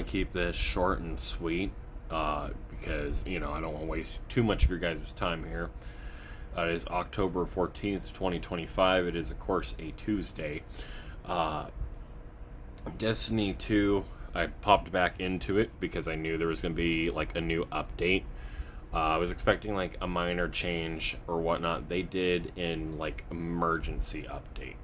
want to keep this short and sweet because, I don't want to waste too much of your guys' time here. It is October 14th, 2025. It is, of course, a Tuesday. Destiny 2, I popped back into it because I knew there was going to be like a new update. I was expecting like a minor change or whatnot. They did in like emergency update.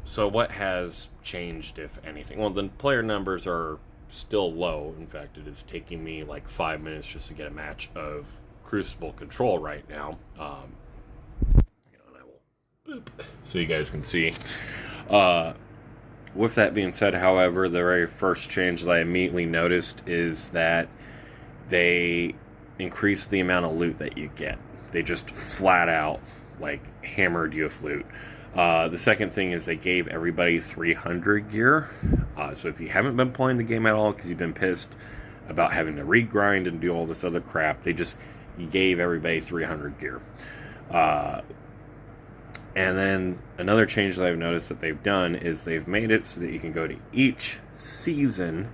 So what has changed, if anything? Well, the player numbers are still low. In fact, it is taking me like 5 minutes just to get a match of Crucible Control right now. And I will boop so you guys can see. With that being said, however, the very first change that I immediately noticed is that they increased the amount of loot that you get. They just flat out like hammered you with loot. The second thing is they gave everybody 300 gear. So if you haven't been playing the game at all because you've been pissed about having to regrind and do all this other crap, they just gave everybody 300 gear. And then another change that I've noticed that they've done is they've made it so that you can go to each season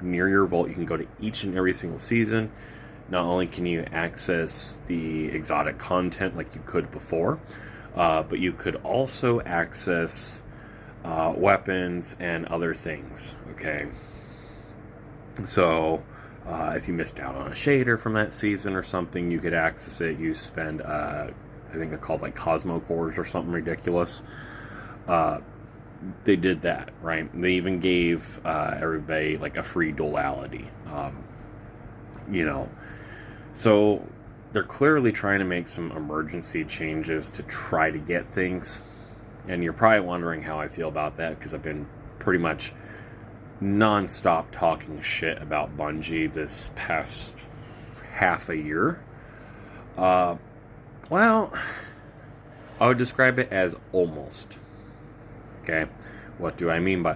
near your vault. You can go to each and every single season. Not only can you access the exotic content like you could before, but you could also access weapons and other things, okay? So, if you missed out on a shader from that season or something, you could access it. You spend, I think they're called like Cosmo Cores or something ridiculous. They did that, right? They even gave everybody like a free duality, So they're clearly trying to make some emergency changes to try to get things. And you're probably wondering how I feel about that because I've been pretty much non-stop talking shit about Bungie this past half a year. Well, I would describe it as almost. Okay? What do I mean by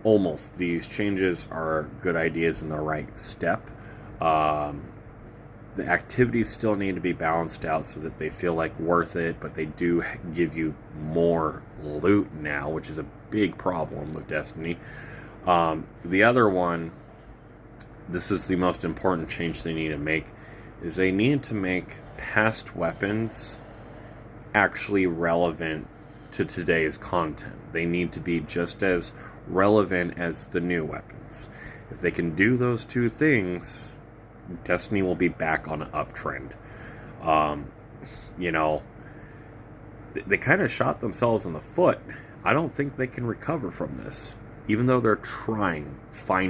almost? These changes are good ideas in the right step. The activities still need to be balanced out so that they feel like worth it, but they do give you more loot now, which is a big problem with Destiny. The other one, this is the most important change they need to make, is they need to make past weapons actually relevant to today's content. They need to be just as relevant as the new weapons. If they can do those two things, Destiny will be back on an uptrend. They kind of shot themselves in the foot. I don't think they can recover from this, even though they're trying finally.